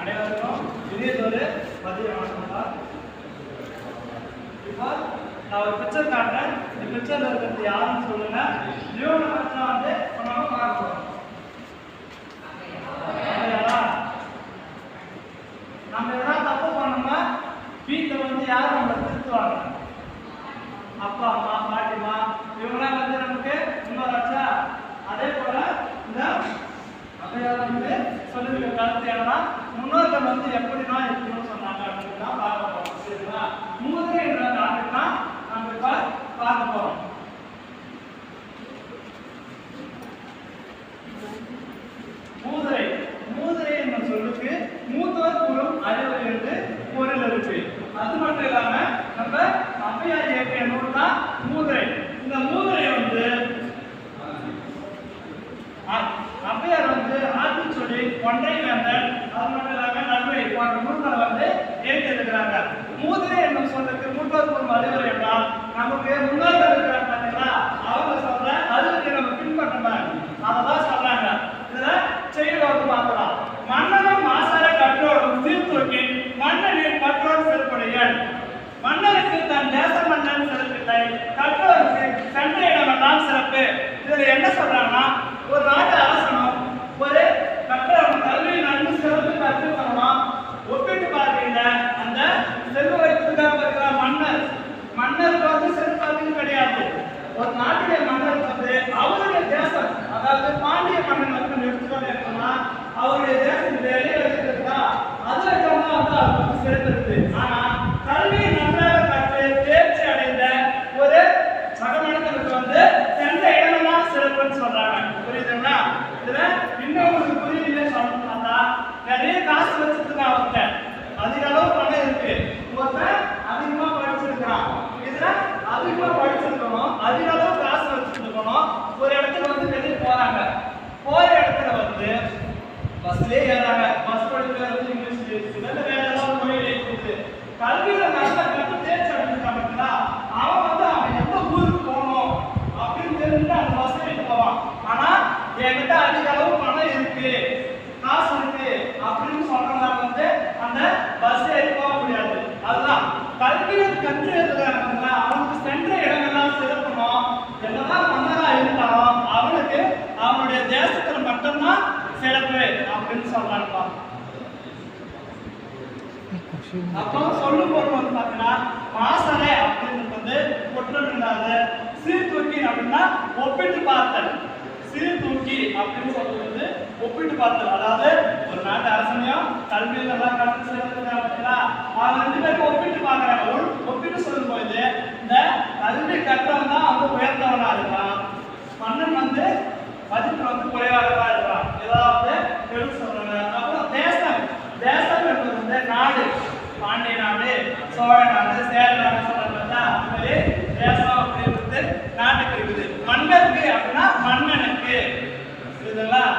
அனைவருக்கும் இனியதொரு மதிய வணக்கம் தான். இப்போ நான் ஒரு பிக்சர் காட்டுறேன். இந்த பிக்சர்ல இருக்கிறது யாருன்னு சொல்லுங்க. லியோனை பற்றி வந்து நம்ம பார்க்க நம்ம எதாவது தப்பு பண்ணோம்னா வீட்டில் வந்து யாரும் நம்மளை திருத்துவாங்க. அப்பா அம்மா பாட்டிமா இவங்களாம் வந்து நமக்கு இன்னொரு அதே போல இந்த அவையார் வந்து சொல்லிருக்க கருத்து என்னன்னா முன்னோர்கள் வந்து எப்படின்னா இருக்கணும்னு சொன்னாங்க அப்படின்னு தான் பார்க்க போறோம். சரிங்களா? மூதுரை என்ற டாபிக் தான் நம்ம இப்ப பார்க்க போறோம். மூதுரை மூதுரை என்ற சொல்லுக்கு மூத்தோர் கூறும் அறிவு என்று பொருள் இருக்கு. அது மட்டும் இல்லாம நம்ம அவையார் இயற்றிய நூல் தான் மூதுரை. இந்த மூதுரை வந்து அவையார் வந்து ஆத்திச்சொல்லி ஒன்றை வேந்தன் அது மட்டும் இல்லாம நன்மை போன்ற நூல்களை வந்து ஏற்றிருக்கிறாங்க. மூதுரை என்னும் சொல்லுக்கு மூத்தோர் கூறும் அறிவுரை என்றால் நமக்கு முன்னோர்கள் இருக்கிறாங்க பார்த்தீங்களா, அவங்க சொல்ற அறிவுரை நம்ம பின்பற்றணும் அததான் சொல்றாங்க. இதுல செய்தியோடு பார்க்கலாம். மன்னனும் மாசர கற்றோடும் சீர்தூக்கி மன்னனின் கற்றோர் செல்புடையன். மன்னருக்கு தன் தேச மன்னன் சிறப்பில்லை, கற்றோருக்கு சென்ற இடமெல்லாம் சிறப்பு. இதுல என்ன சொல்றாங்கன்னா, ஒரு நாட்டு அரசனும் ஒரு கற்றவன் கல்வி நன்கு சிறப்பு கற்றுக்கணுமா ஒப்பிட்டு பார்க்கையில அந்த செல்வத்துக்காக இருக்கிற மன்னருக்கு வந்து செல்வம் கிடையாது. ஒரு நாட்டுடைய மன்னருக்கு வந்து அவருடைய தேசம், அதாவது பாண்டிய மன்னன் வந்து எடுத்துக்கொண்டு இருக்கணும்னா அவருடைய தேசம் வெளியே வச்சிருக்கா அதுல வந்து அவருக்கு சிறப்பு இருக்கு. ஆனா கல்வியை நன்றாக கற்று தேர்ச்சி அடைந்த ஒரு சக மனிதனுக்கு வந்து சென்ற இடமெல்லாம் சிறப்புன்னு சொல்றாங்க. புரியுதுங்களா? இதுல இன்னும் உங்களுக்கு புரியல சொல்லணும்னா நிறைய காசு வச்சிருக்காங்க, அவர்கிட்ட அதிக அளவு பணம் இருக்கு. ஒருத்தன் அதிகமா படிச்சிருக்கிறான், இதுல அதிகமா படிச்சிருக்கணும், அதிக அளவு காசு வச்சிருக்கணும். ஒரு இடத்துல வந்து வெளியே போறாங்க, போற இடத்துல வந்து பஸ்லயே ஏறாங்க. பஸ் படிக்கிறது இங்கிலீஷ் வேற ஏதாவது மொழி இருக்குது. கல்வியில நல்லா கற்று தேர்ச்சி அடைஞ்சிருக்காங்க. அவன் வந்து அவன் எந்த ஊருக்கு போகணும் அப்படின்னு தெரிஞ்சுட்டு அந்த பஸ் ஏறி போவான். ஆனா என்கிட்ட அதிக அளவு பணம் இருக்கு, காசு இருக்கு அப்படின்னு சொல்றவங்க வந்து அந்த பஸ் ஏறி போக முடியாது. அதுதான் கல்வியை கற்று இருக்கிறாங்க. அவனுக்கு சென்ற இடங்கள்லாம் சிறப்பணும். என்னதான் மன்னரா இருந்தாலும் அவனுக்கு அவனுடைய தேசத்துல மட்டும்தான் சிறப்பு அப்படின்னு சொல்றாங்கப்பா. அப்போ சொல்லும் போது வந்து பாத்தீங்கன்னா மாசனை அப்படின்னு வந்து குற்றம் இல்லாத, சீர்தூக்கி அப்படின்னா ஒப்பிட்டு பார்த்தல். சீர்தூக்கி அப்படின்னு சொல்றது ஒப்பிட்டு பார்த்தல். அதாவது ஒரு நாட்டு அரசனையும் கல்வியில் எல்லாம் கலந்து சேர்ந்துருக்காங்க, அவங்க ரெண்டு பேரும் ஒப்பிட்டு பார்க்கறாங்க. ஒப்பிட்டு சொல்லும் போது இந்த கல்வி கற்றவன் தான் வந்து உயர்ந்தவனா இருக்கான், மன்னன் வந்து மதிப்பு வந்து குறைவாகதான் இருக்கான். ஏதாவது எடுத்து சொல்றாங்க. அப்புறம் தேசம் என்பது வந்து நாடு, பாண்டிய நாடு, சோழ நாடு, சேர நாடு சொல்றாங்க. அந்த மாதிரி தேசம் அப்படின்றது நாட்டுக்கு இருக்குது. மன்னருக்கு அப்படின்னா மன்னனுக்கு. இதெல்லாம்